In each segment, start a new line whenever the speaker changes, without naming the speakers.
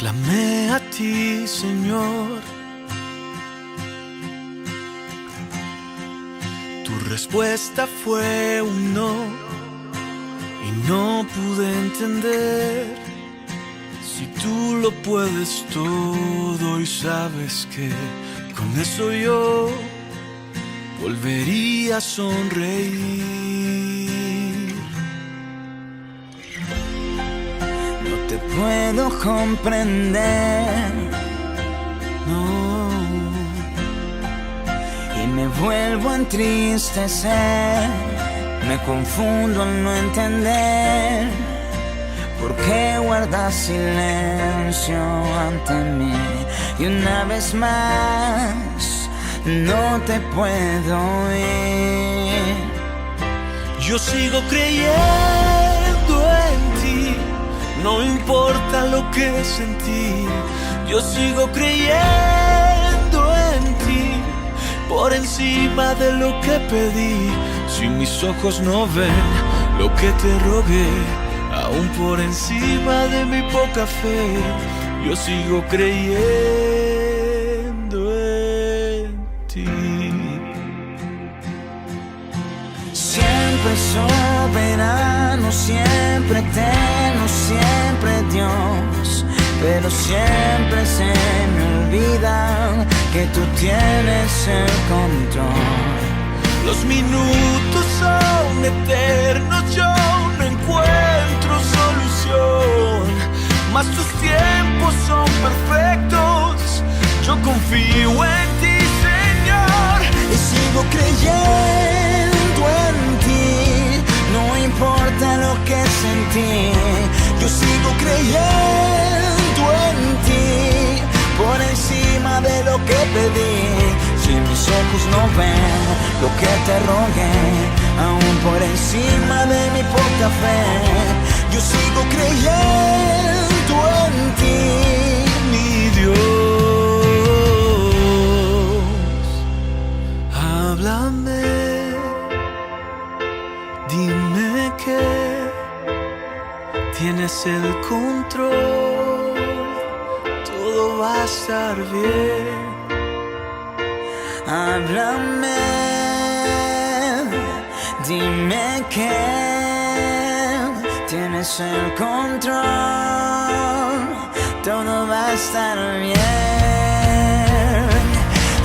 Clamé a ti, Señor. Tu respuesta fue un no y no pude entender. Si tú lo puedes todo y sabes que con eso yo volvería a sonreír.
No te puedo comprender,
No,
y me vuelvo a entristecer. Me confundo al no entender por qué guardas silencio ante mí. Y una vez más no te puedo ir.
yo sigo creyendo en ti, no importa lo que sentí. Yo sigo creyendo en ti, por encima de lo que pedí. Si mis ojos no ven lo que te rogué, aún por encima de mi poca fe, yo sigo creyendo en ti.
Siempre soberano, siempre eterno, siempre Dios. Pero siempre se me olvida que tú tienes el control.
Los minutos son eternos, yo no encuentro solución, mas tus tiempos son perfectos. Yo confío en ti, Señor,
Y sigo creyendo en ti, no importa lo que sentí. Yo sigo creyendo en ti, por encima de lo que pedí. Si mis ojos no ven lo que te rogué, aún por encima de mi poca fe, yo sigo creyendo en ti,
mi Dios. Háblame, dime que tienes el control, todo va a estar bien.
Háblame, dime que tienes el control, todo va a estar bien.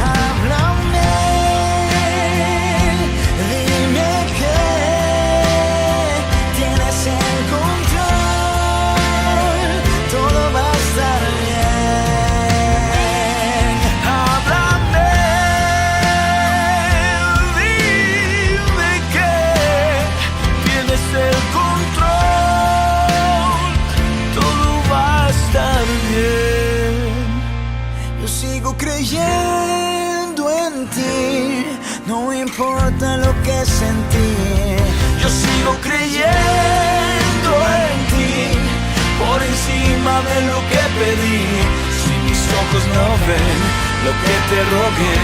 Háblame, dime que tienes el control, todo va a estar bien.
Háblame, dime que tienes el control, todo va a estar bien.
Yo sigo creyendo en ti, no importa lo que sentí.
Yo sigo creyendo en ti, por encima de lo que pedí. Si mis ojos no ven lo que te rogué,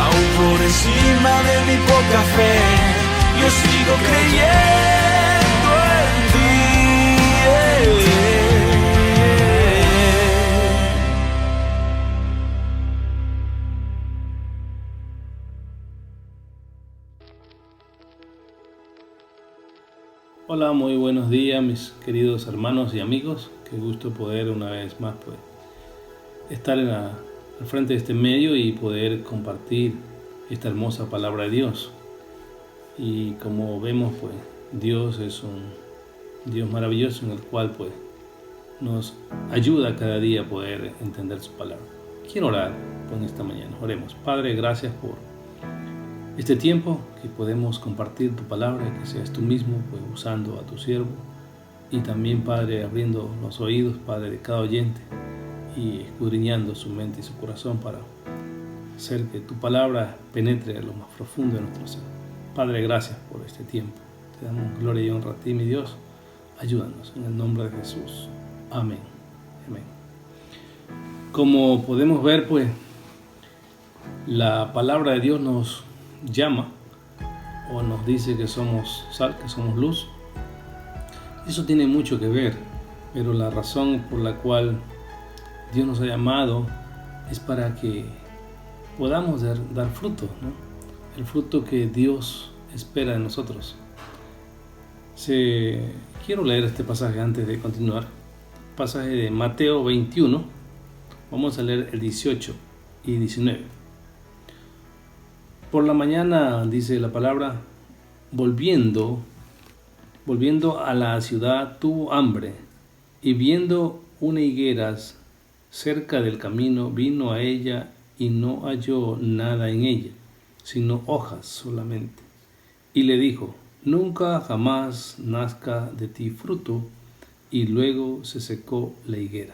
aún por encima de mi poca fe, yo sigo creyendo en ti.
Hola, muy buenos días mis queridos hermanos y amigos. Qué gusto poder una vez más estar al frente de este medio y poder compartir esta hermosa palabra de Dios. Y como vemos, Dios es un Dios maravilloso en el cual nos ayuda cada día a poder entender su palabra. Quiero orar en esta mañana. Oremos. Padre, gracias por este tiempo que podemos compartir tu palabra, que seas tú mismo usando a tu siervo, y también, Padre, abriendo los oídos, Padre, de cada oyente y escudriñando su mente y su corazón para hacer que tu palabra penetre a lo más profundo de nuestro ser. Padre, gracias por este tiempo. Te damos gloria y honra a ti, mi Dios. Ayúdanos en el nombre de Jesús. Amén. Amén. Como podemos ver, la palabra de Dios nos llama o nos dice que somos sal, que somos luz. Eso tiene mucho que ver, pero la razón por la cual Dios nos ha llamado es para que podamos dar fruto, ¿no? El fruto que Dios espera de nosotros. Quiero leer este pasaje antes de continuar. Pasaje de Mateo 21. Vamos a leer el 18 y 19. Por la mañana, dice la palabra, volviendo a la ciudad, tuvo hambre, y viendo una higuera cerca del camino, vino a ella y no halló nada en ella, sino hojas solamente. Y le dijo, nunca jamás nazca de ti fruto. Y luego se secó la higuera.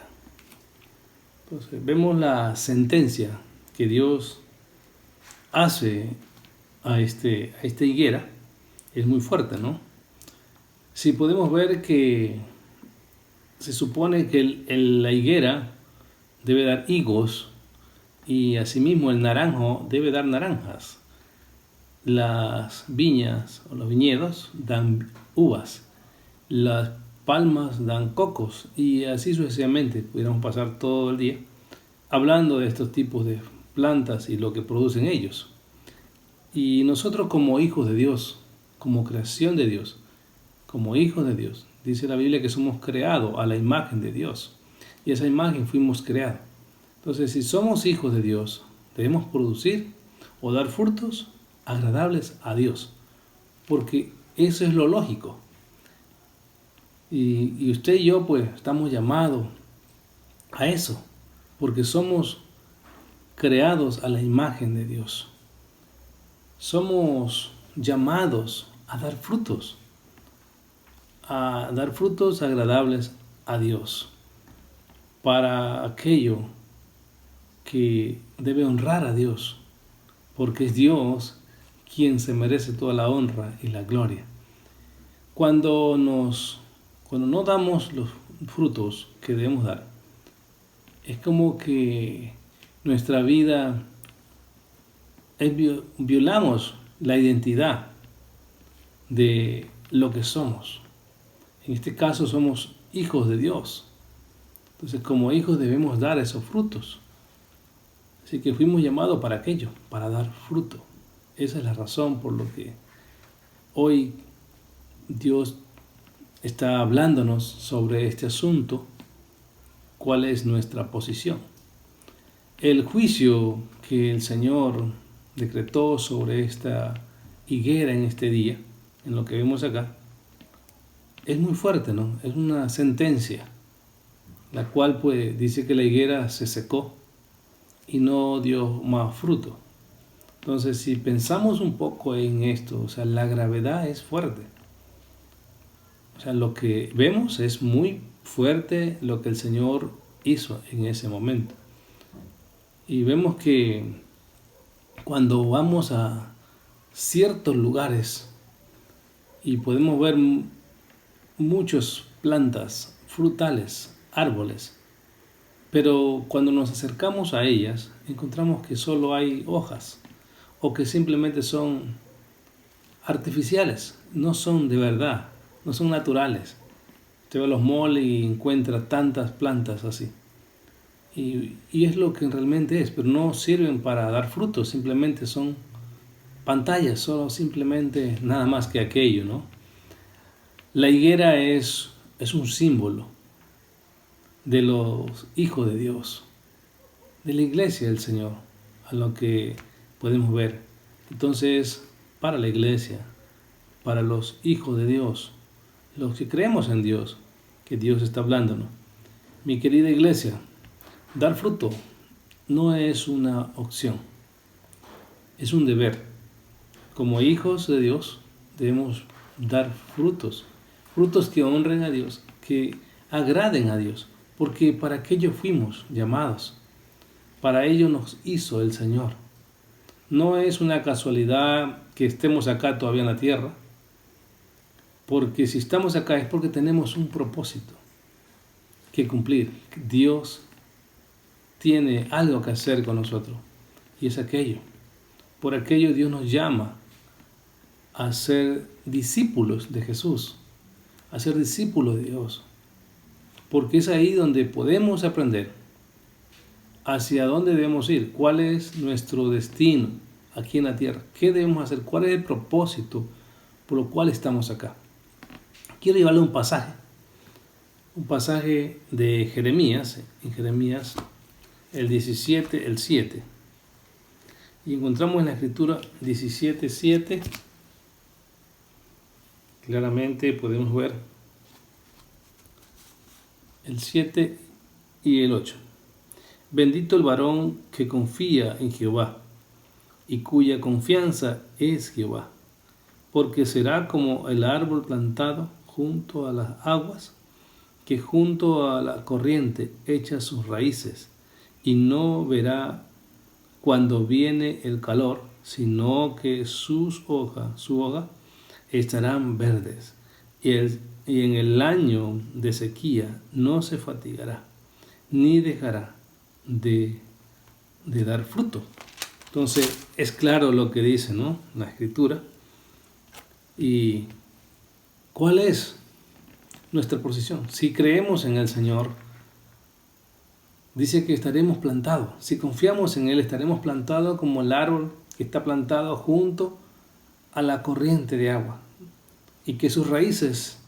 Entonces, vemos la sentencia que Dios hace a esta higuera. Es muy fuerte, ¿no? Si podemos ver que se supone que la higuera debe dar higos y asimismo el naranjo debe dar naranjas. Las viñas o los viñedos dan uvas. Las palmas dan cocos y así sucesivamente. Pudiéramos pasar todo el día hablando de estos tipos de plantas y lo que producen ellos. Y nosotros como hijos de Dios, como creación de Dios, como hijos de Dios, dice la Biblia que somos creados a la imagen de Dios y a esa imagen fuimos creados. Entonces, si somos hijos de Dios, debemos producir o dar frutos agradables a Dios, porque eso es lo lógico. Y usted y yo pues estamos llamados a eso, porque somos creados a la imagen de Dios. Somos llamados a dar frutos agradables a Dios, para aquello que debe honrar a Dios, porque es Dios quien se merece toda la honra y la gloria. Cuando no damos los frutos que debemos dar, es como que nuestra vida violamos la identidad de lo que somos. En este caso somos hijos de Dios. Entonces, como hijos debemos dar esos frutos. Así que fuimos llamados para aquello, para dar fruto. Esa es la razón por lo que hoy Dios está hablándonos sobre este asunto, cuál es nuestra posición. El juicio que el Señor decretó sobre esta higuera en este día, en lo que vemos acá, es muy fuerte, ¿no? Es una sentencia, la cual pues dice que la higuera se secó y no dio más fruto. Entonces, si pensamos un poco en esto, o sea, la gravedad es fuerte. O sea, lo que vemos es muy fuerte lo que el Señor hizo en ese momento. Y vemos que cuando vamos a ciertos lugares y podemos ver muchas plantas, frutales, árboles, pero cuando nos acercamos a ellas encontramos que solo hay hojas o que simplemente son artificiales, no son de verdad, no son naturales. Usted va a los malls y encuentra tantas plantas así. Y es lo que realmente es, pero no sirven para dar frutos, simplemente son pantallas, solo simplemente nada más que aquello, ¿no? La higuera es un símbolo de los hijos de Dios, de la iglesia del Señor, a lo que podemos ver. Entonces, para la iglesia, para los hijos de Dios, los que creemos en Dios, que Dios está hablándonos. Mi querida iglesia, dar fruto no es una opción, es un deber. Como hijos de Dios debemos dar frutos que honren a Dios, que agraden a Dios, porque para aquello fuimos llamados, para ello nos hizo el Señor. No es una casualidad que estemos acá todavía en la tierra, porque si estamos acá es porque tenemos un propósito que cumplir. Dios tiene algo que hacer con nosotros y es aquello. Por aquello Dios nos llama a ser discípulos de Jesús, a ser discípulos de Dios, porque es ahí donde podemos aprender hacia dónde debemos ir, cuál es nuestro destino aquí en la tierra, qué debemos hacer, cuál es el propósito por lo cual estamos acá. Quiero llevarle un pasaje de Jeremías, en Jeremías el 17, el 7. Y encontramos en la escritura 17:7, claramente podemos ver el 7 y el 8. Bendito el varón que confía en Jehová y cuya confianza es Jehová, porque será como el árbol plantado junto a las aguas, que junto a la corriente echa sus raíces y no verá cuando viene el calor, sino que su hoja estarán verdes, y en el año de sequía no se fatigará, ni dejará de dar fruto. Entonces es claro lo que dice, ¿no?, la escritura. ¿Y cuál es nuestra posición? Si creemos en el Señor, dice que estaremos plantados. Si confiamos en Él, estaremos plantados como el árbol que está plantado junto a la corriente de agua, y que sus raíces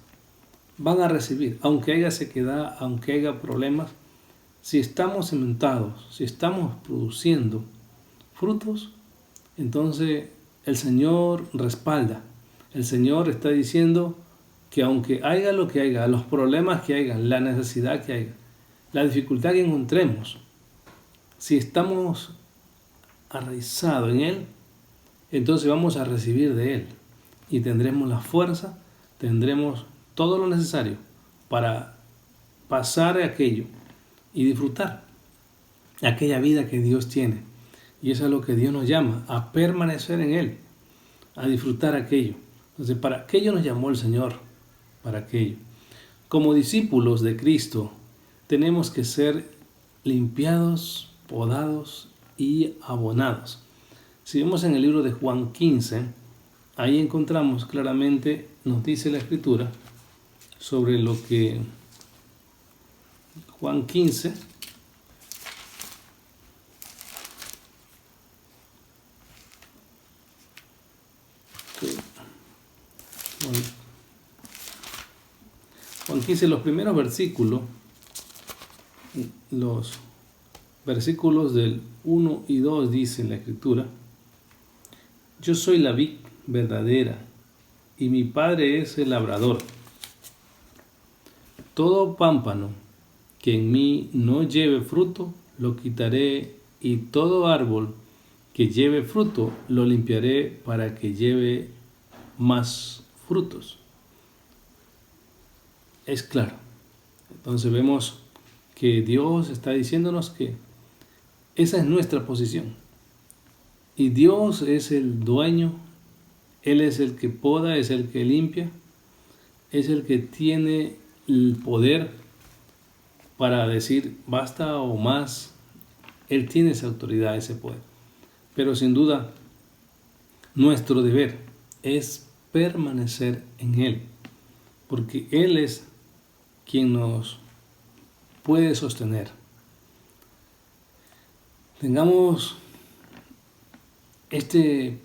van a recibir, aunque haya sequedad, aunque haya problemas. Si estamos cimentados, si estamos produciendo frutos, entonces el Señor respalda. El Señor está diciendo que aunque haya lo que haya, los problemas que haya, la necesidad que haya, la dificultad que encontremos, si estamos arraizados en Él, entonces vamos a recibir de Él y tendremos la fuerza, tendremos todo lo necesario para pasar aquello y disfrutar aquella vida que Dios tiene. Y eso es lo que Dios nos llama, a permanecer en Él, a disfrutar aquello. Entonces, para aquello nos llamó el Señor, para aquello. Como discípulos de Cristo, tenemos que ser limpiados, podados y abonados. Si vemos en el libro de Juan 15, ahí encontramos claramente, nos dice la Escritura, sobre lo que Juan 15, Juan 15, los primeros versículos, los versículos del 1 y 2 dice la Escritura: yo soy la vid verdadera y mi Padre es el labrador. Todo pámpano que en mí no lleve fruto, lo quitaré, y todo árbol que lleve fruto, lo limpiaré para que lleve más frutos. Es claro. Entonces vemos que Dios está diciéndonos que esa es nuestra posición. Y Dios es el dueño, Él es el que poda, es el que limpia, es el que tiene el poder para decir basta o más. Él tiene esa autoridad, ese poder. Pero sin duda, nuestro deber es permanecer en Él, porque Él es quien nos puede sostener. Tengamos este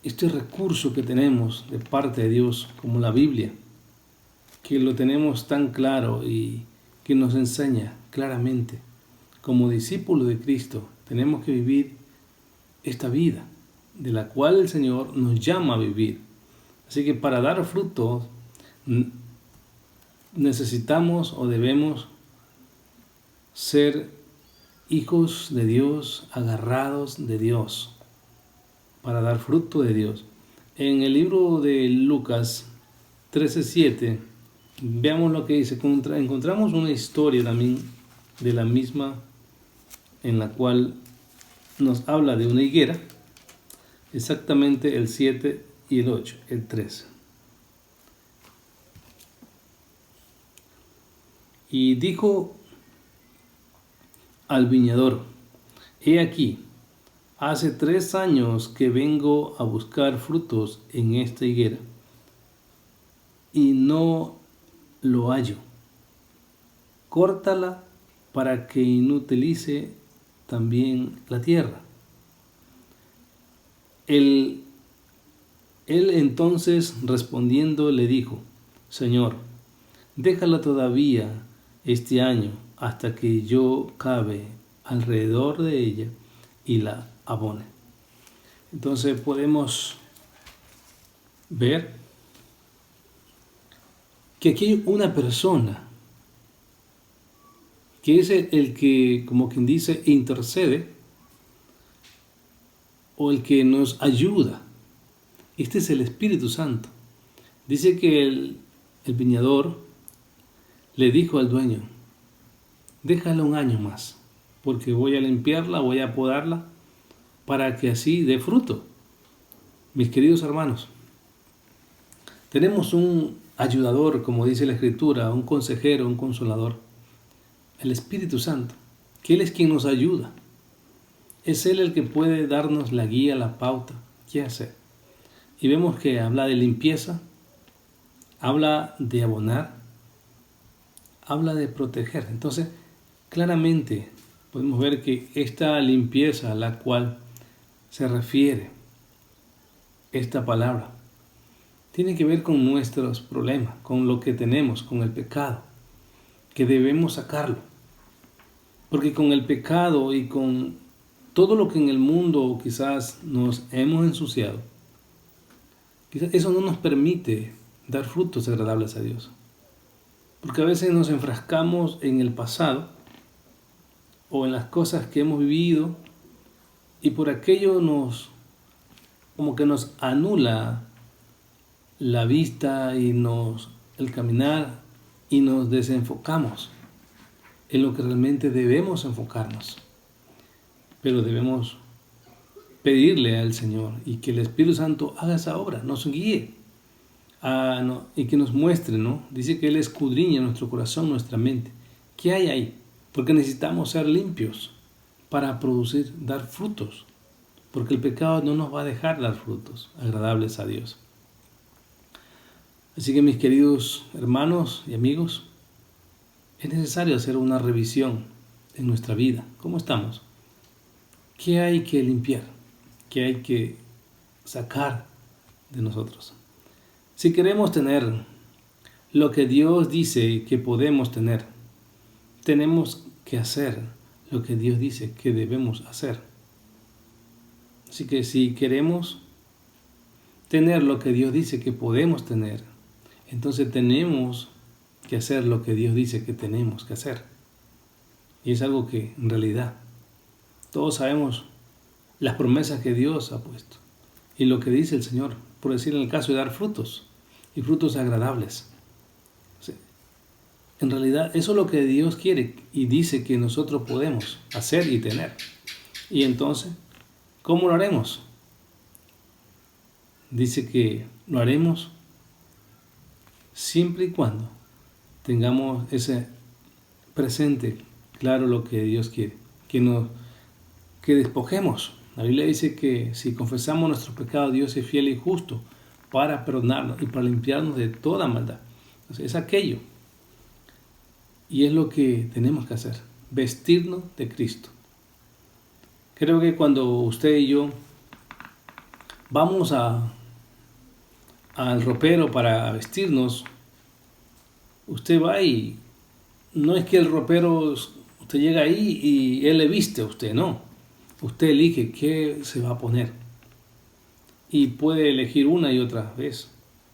recurso que tenemos de parte de Dios, como la Biblia, que lo tenemos tan claro y que nos enseña claramente. Como discípulos de Cristo, tenemos que vivir esta vida de la cual el Señor nos llama a vivir. Así que para dar fruto necesitamos o debemos ser hijos de Dios, agarrados de Dios, para dar fruto de Dios. En el libro de Lucas 13:7, veamos lo que dice. Encontramos una historia también de la misma, en la cual nos habla de una higuera, exactamente el 7 y el 8, el 13. Y dijo al viñador: he aquí, hace 3 años que vengo a buscar frutos en esta higuera, y no lo hallo. Córtala para que inutilice también la tierra. Él entonces respondiendo le dijo: Señor, déjala todavía este año hasta que yo cabe alrededor de ella y la abone. Entonces podemos ver que aquí hay una persona que es el que, como quien dice, intercede o el que nos ayuda. Este es el Espíritu Santo. Dice que el viñador le dijo al dueño: déjala un año más, porque voy a limpiarla, voy a podarla, para que así dé fruto. Mis queridos hermanos, tenemos un ayudador, como dice la Escritura, un consejero, un consolador, el Espíritu Santo, que Él es quien nos ayuda. Es Él el que puede darnos la guía, la pauta, qué hacer. Y vemos que habla de limpieza, habla de abonar, habla de proteger. Entonces, claramente podemos ver que esta limpieza a la cual se refiere esta palabra tiene que ver con nuestros problemas, con lo que tenemos, con el pecado, que debemos sacarlo. Porque con el pecado y con todo lo que en el mundo quizás nos hemos ensuciado, quizás eso no nos permite dar frutos agradables a Dios. Porque a veces nos enfrascamos en el pasado o en las cosas que hemos vivido y por aquello como que nos anula la vista y el caminar y nos desenfocamos en lo que realmente debemos enfocarnos. Pero debemos pedirle al Señor y que el Espíritu Santo haga esa obra, nos guíe y que nos muestre, ¿no? Dice que Él escudriña nuestro corazón, nuestra mente. ¿Qué hay ahí? Porque necesitamos ser limpios para dar frutos. Porque el pecado no nos va a dejar dar frutos agradables a Dios. Así que mis queridos hermanos y amigos, es necesario hacer una revisión en nuestra vida. ¿Cómo estamos? ¿Qué hay que limpiar? ¿Qué hay que sacar de nosotros? Si queremos tener lo que Dios dice que podemos tener, tenemos que hacer lo que Dios dice que debemos hacer. Así que si queremos tener lo que Dios dice que podemos tener, entonces tenemos que hacer lo que Dios dice que tenemos que hacer. Y es algo que en realidad todos sabemos las promesas que Dios ha puesto y lo que dice el Señor, por decir en el caso de dar frutos y frutos agradables. Sí. En realidad eso es lo que Dios quiere y dice que nosotros podemos hacer y tener. Y entonces, ¿cómo lo haremos? Dice que lo haremos siempre y cuando tengamos ese presente claro lo que Dios quiere, que despojemos. La Biblia dice que si confesamos nuestros pecados, Dios es fiel y justo para perdonarnos y para limpiarnos de toda maldad. Entonces, es aquello. Y es lo que tenemos que hacer, vestirnos de Cristo. Creo que cuando usted y yo vamos al ropero para vestirnos, usted va y no es que el ropero, usted llega ahí y él le viste a usted, no. Usted elige qué se va a poner. Y puede elegir una y otra vez.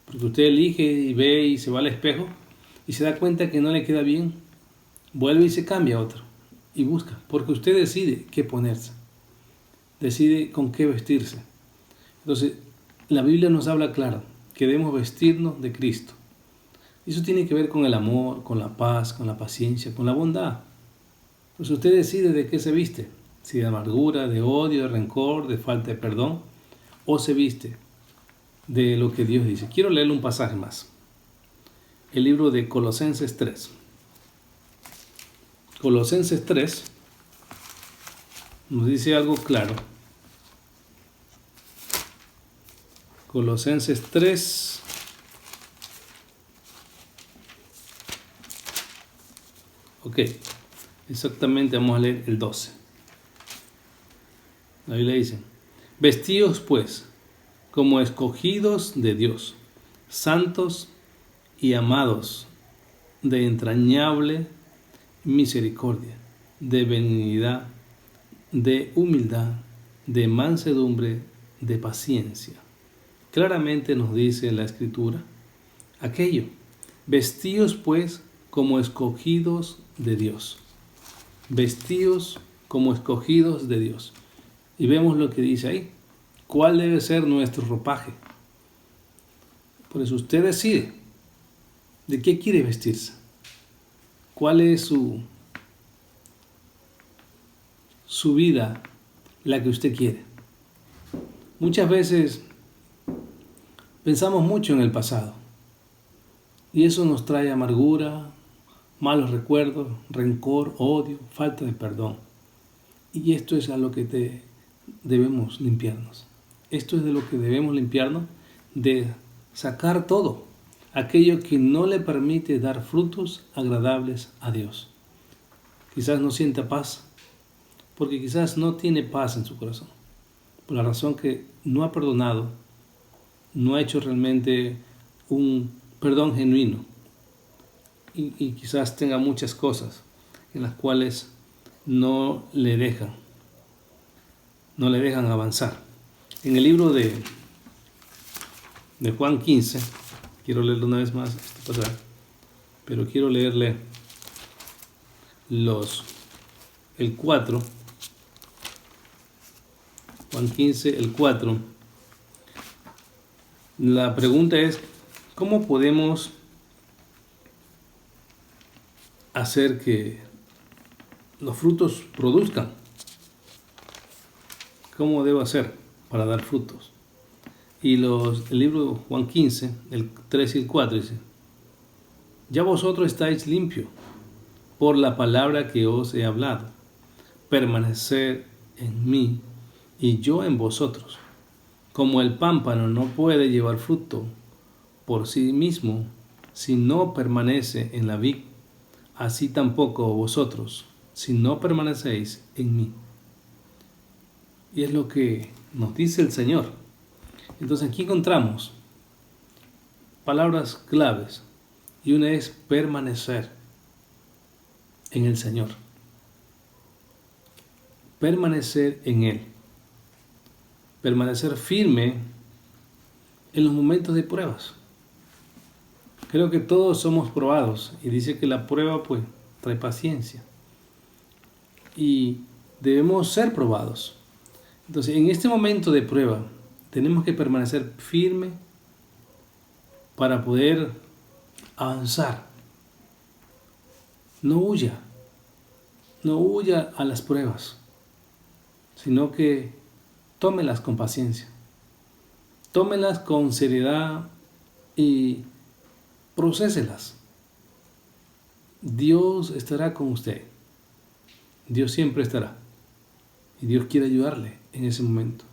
Porque usted elige y ve y se va al espejo y se da cuenta que no le queda bien. Vuelve y se cambia a otro. Y busca. Porque usted decide qué ponerse. Decide con qué vestirse. Entonces, la Biblia nos habla claro que debemos vestirnos de Cristo. Y eso tiene que ver con el amor, con la paz, con la paciencia, con la bondad. Pues usted decide de qué se viste. Si de amargura, de odio, de rencor, de falta de perdón, o se viste de lo que Dios dice. Quiero leerle un pasaje más. El libro de Colosenses 3. Colosenses 3 nos dice algo claro. Colosenses 3. Ok. Exactamente, vamos a leer el 12. La Biblia dice: vestíos pues como escogidos de Dios, santos y amados, de entrañable misericordia, de benignidad, de humildad, de mansedumbre, de paciencia. Claramente nos dice la Escritura aquello: vestíos pues como escogidos de Dios. Vestíos como escogidos de Dios. Y vemos lo que dice ahí. ¿Cuál debe ser nuestro ropaje? Por eso usted decide de qué quiere vestirse. ¿Cuál es su vida, la que usted quiere? Muchas veces pensamos mucho en el pasado y eso nos trae amargura, malos recuerdos, rencor, odio, falta de perdón. Y esto es a lo que debemos limpiarnos. Esto es de lo que debemos limpiarnos, de sacar todo aquello que no le permite dar frutos agradables a Dios. Quizás no sienta paz, porque quizás no tiene paz en su corazón, por la razón que no ha perdonado, no ha hecho realmente un perdón genuino, y quizás tenga muchas cosas en las cuales no le dejan avanzar. En el libro de Juan 15, quiero leerlo una vez más este pasaje, pero quiero leerle el 4, Juan 15, el 4. La pregunta es: ¿cómo podemos hacer que los frutos produzcan? ¿Cómo debo hacer para dar frutos? Y el libro de Juan 15, el 3 y el 4 dice: ya vosotros estáis limpios por la palabra que os he hablado. Permaneced en mí y yo en vosotros. Como el pámpano no puede llevar fruto por sí mismo si no permanece en la vid, así tampoco vosotros si no permanecéis en mí. Y es lo que nos dice el Señor. Entonces aquí encontramos palabras claves, y una es permanecer en el Señor. Permanecer en Él. Permanecer firme en los momentos de pruebas. Creo que todos somos probados, y dice que la prueba pues trae paciencia. Y debemos ser probados. Entonces, en este momento de prueba, tenemos que permanecer firme para poder avanzar. No huya a las pruebas, sino que tómelas con paciencia, tómelas con seriedad y proceselas. Dios estará con usted. Dios siempre estará. Y Dios quiere ayudarle en ese momento.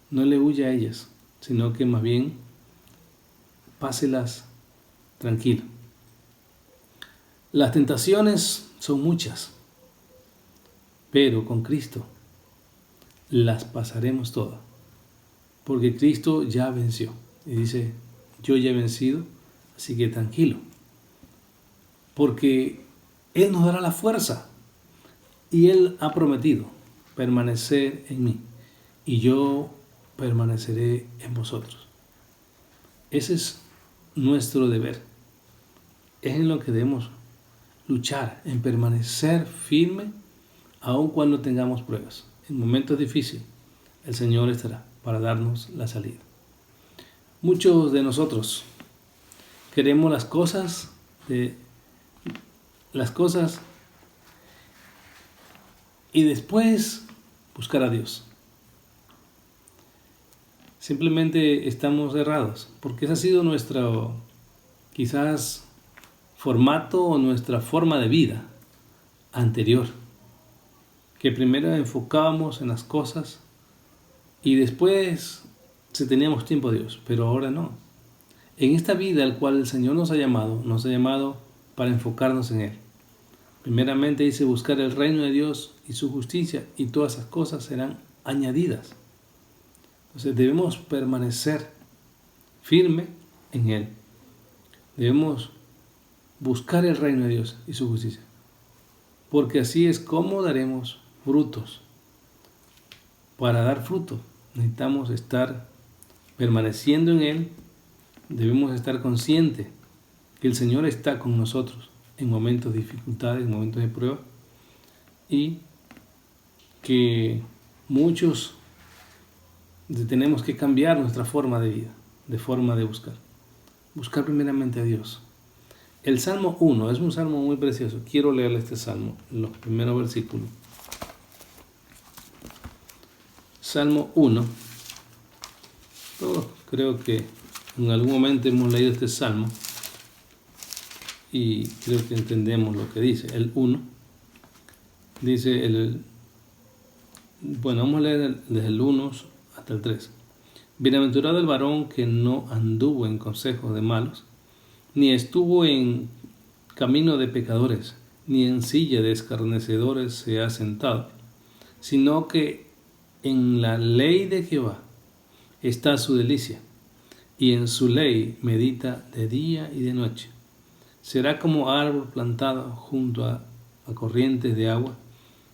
No le huya a ellas, sino que más bien páselas tranquilo. Las tentaciones son muchas, pero con Cristo las pasaremos todas, porque Cristo ya venció. Y dice: yo ya he vencido, así que tranquilo, porque Él nos dará la fuerza, y Él ha prometido permanecer en mí, y yo permaneceré en vosotros. Ese es nuestro deber. Es en lo que debemos luchar, en permanecer firme, aun cuando tengamos pruebas. En momentos difíciles, el Señor estará para darnos la salida. Muchos de nosotros queremos las cosas y después buscar a Dios. Simplemente estamos errados, porque ese ha sido nuestro, quizás, formato o nuestra forma de vida anterior, que primero enfocábamos en las cosas y después si teníamos tiempo a Dios, pero ahora no. En esta vida al cual el Señor nos ha llamado para enfocarnos en Él, Primeramente dice buscar el reino de Dios y su justicia, y todas esas cosas serán añadidas. Entonces debemos permanecer firme en Él. Debemos buscar el reino de Dios y su justicia, porque así es como daremos frutos. Para dar fruto necesitamos estar permaneciendo en Él. Debemos estar conscientes que el Señor está con nosotros en momentos de dificultades, en momentos de prueba, y que muchos tenemos que cambiar nuestra forma de vida, de forma de buscar. Buscar primeramente a Dios. El Salmo 1 es un salmo muy precioso. Quiero leerle este salmo, los primeros versículos. Salmo 1. Todos creo que en algún momento hemos leído este salmo y creo que entendemos lo que dice. El 1 dice, bueno, vamos a leer desde el 1 hasta el 3. Bienaventurado el varón que no anduvo en consejos de malos, ni estuvo en camino de pecadores, ni en silla de escarnecedores se ha sentado, sino que en la ley de Jehová está su delicia, y en su ley medita de día y de noche. Será como árbol plantado junto a corrientes de agua,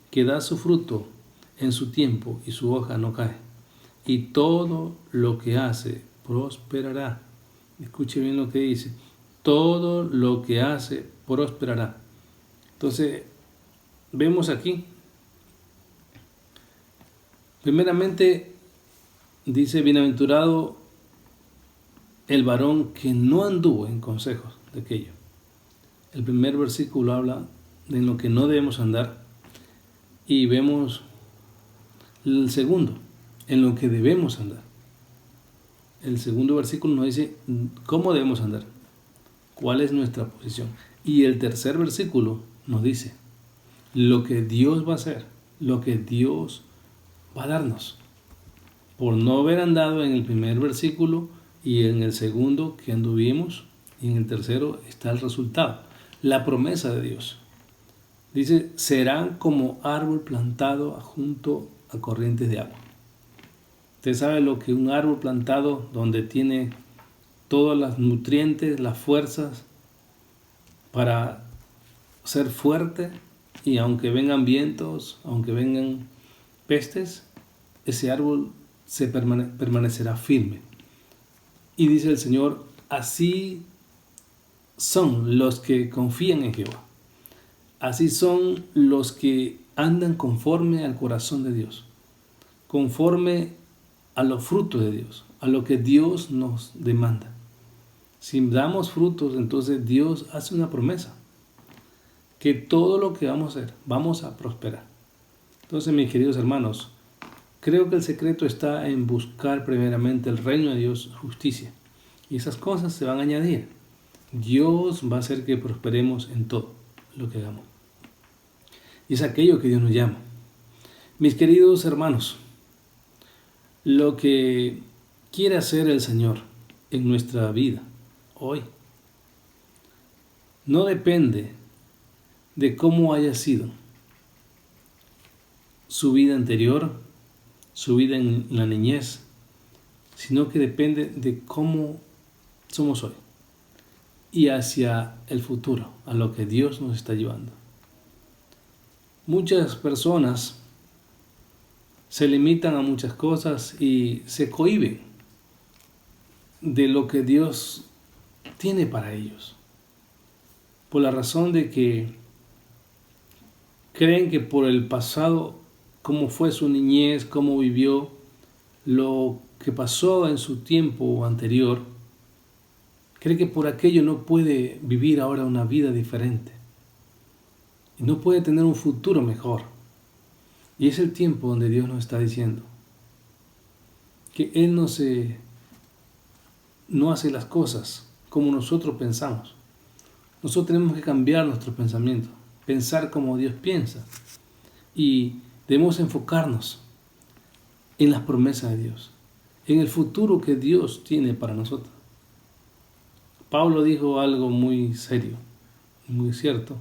que da su fruto en su tiempo y su hoja no cae, y todo lo que hace prosperará. Escuche bien lo que dice. Todo lo que hace prosperará. Entonces, vemos aquí, primeramente, dice, bienaventurado el varón que no anduvo en consejos de aquello. El primer versículo habla de lo que no debemos andar, y vemos el segundo, en lo que debemos andar. El segundo versículo nos dice cómo debemos andar, cuál es nuestra posición. Y el tercer versículo nos dice lo que Dios va a hacer, lo que Dios va a darnos, por no haber andado en el primer versículo y en el segundo que anduvimos, y en el tercero está el resultado, la promesa de Dios. Dice, serán como árbol plantado junto a corrientes de agua. Usted sabe lo que un árbol plantado donde tiene todos los nutrientes, las fuerzas para ser fuerte, y aunque vengan vientos, aunque vengan pestes, ese árbol permanecerá firme. Y dice el Señor, así son los que confían en Jehová. Así son los que andan conforme al corazón de Dios, conforme a los frutos de Dios, a lo que Dios nos demanda. Si damos frutos, entonces Dios hace una promesa, que todo lo que vamos a hacer, vamos a prosperar. Entonces, mis queridos hermanos, creo que el secreto está en buscar primeramente el reino de Dios, justicia, y esas cosas se van a añadir. Dios va a hacer que prosperemos en todo lo que hagamos. Y es aquello que Dios nos llama. Mis queridos hermanos, lo que quiere hacer el Señor en nuestra vida hoy no depende de cómo haya sido su vida anterior, su vida en la niñez, sino que depende de cómo somos hoy y hacia el futuro, a lo que Dios nos está llevando. Muchas personas se limitan a muchas cosas y se cohíben de lo que Dios tiene para ellos, por la razón de que creen que por el pasado, cómo fue su niñez, cómo vivió, lo que pasó en su tiempo anterior, cree que por aquello no puede vivir ahora una vida diferente y no puede tener un futuro mejor. Y es el tiempo donde Dios nos está diciendo que Él no hace las cosas como nosotros pensamos. Nosotros tenemos que cambiar nuestro pensamiento, pensar como Dios piensa, y debemos enfocarnos en las promesas de Dios, en el futuro que Dios tiene para nosotros. Pablo dijo algo muy serio, muy cierto.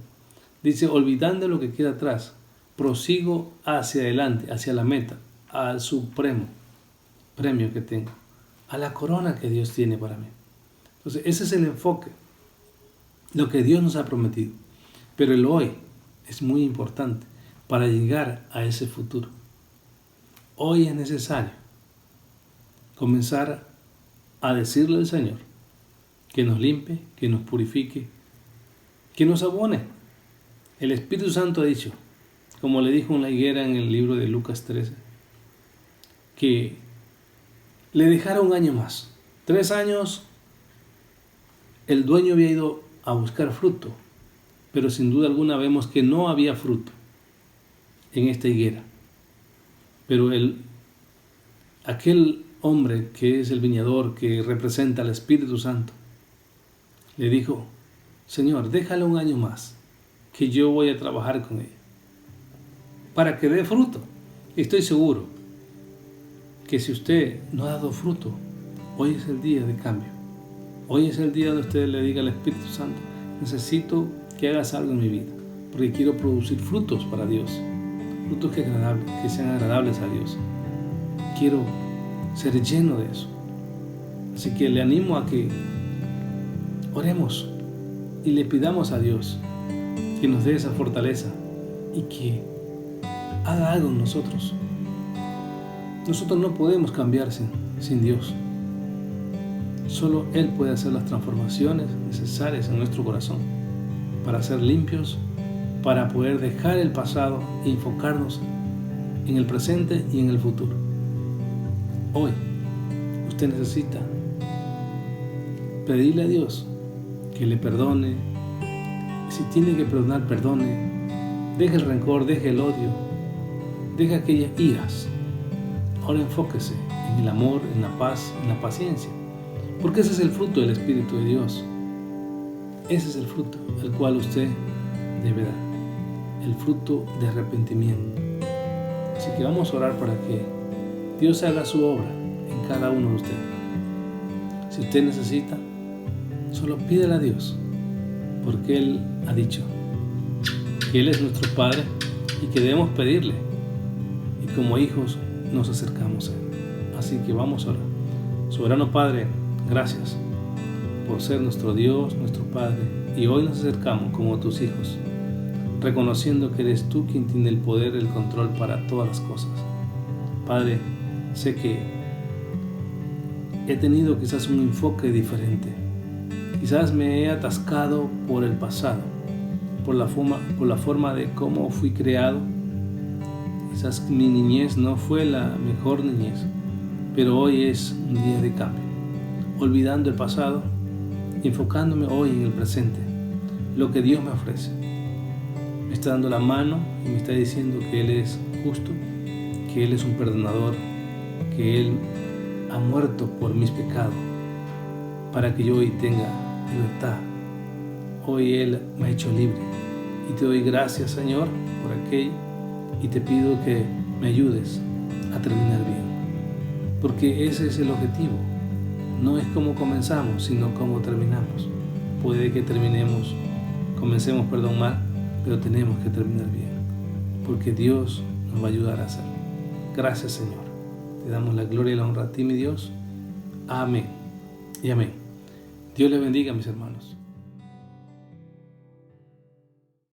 Dice, olvidando lo que queda atrás, prosigo hacia adelante, hacia la meta, al supremo premio que tengo, a la corona que Dios tiene para mí. Entonces, ese es el enfoque, lo que Dios nos ha prometido. Pero el hoy es muy importante para llegar a ese futuro. Hoy es necesario comenzar a decirle al Señor que nos limpie, que nos purifique, que nos abone. El Espíritu Santo ha dicho, como le dijo una higuera en el libro de Lucas 13, que le dejara un año más. 3 años el dueño había ido a buscar fruto, pero sin duda alguna vemos que no había fruto en esta higuera. Pero aquel hombre que es el viñador, que representa al Espíritu Santo, le dijo, Señor, déjale un año más, que yo voy a trabajar con ella, para que dé fruto. Estoy seguro que si usted no ha dado fruto, hoy es el día de cambio. Hoy es el día donde usted le diga al Espíritu Santo, necesito que hagas algo en mi vida, porque quiero producir frutos para Dios, frutos que sean agradables a Dios. Quiero ser lleno de eso. Así que le animo a que oremos y le pidamos a Dios que nos dé esa fortaleza y que haga algo en nosotros. Nosotros no podemos cambiar sin Dios. Solo Él puede hacer las transformaciones necesarias en nuestro corazón para ser limpios, para poder dejar el pasado e enfocarnos en el presente y en el futuro. Hoy usted necesita pedirle a Dios que le perdone. Si tiene que perdonar, perdone. Deje el rencor, deje el odio, deje aquellas iras. Ahora enfóquese en el amor, en la paz, en la paciencia, porque ese es el fruto del Espíritu de Dios. Ese es el fruto el cual usted debe dar, el fruto de arrepentimiento. Así que vamos a orar para que Dios haga su obra en cada uno de ustedes. Si usted necesita, solo pídele a Dios, porque Él ha dicho que Él es nuestro Padre y que debemos pedirle, y como hijos nos acercamos a Él. Así que vamos a orar. Soberano Padre, gracias por ser nuestro Dios, nuestro Padre, y hoy nos acercamos como tus hijos, reconociendo que eres tú quien tiene el poder, el control para todas las cosas. Padre, sé que he tenido quizás un enfoque diferente. Quizás me he atascado por el pasado, por la forma de cómo fui creado. Quizás mi niñez no fue la mejor niñez, pero hoy es un día de cambio. Olvidando el pasado, enfocándome hoy en el presente, lo que Dios me ofrece. Me está dando la mano y me está diciendo que Él es justo, que Él es un perdonador, que Él ha muerto por mis pecados para que yo hoy tenga libertad. Hoy Él me ha hecho libre y te doy gracias, Señor, por aquello, y te pido que me ayudes a terminar bien, porque ese es el objetivo. No es cómo comenzamos, sino cómo terminamos. Puede que comencemos mal, pero tenemos que terminar bien, porque Dios nos va a ayudar a hacerlo. Gracias, Señor. Te damos la gloria y la honra a ti, mi Dios. Amén y amén. Dios les bendiga, mis hermanos.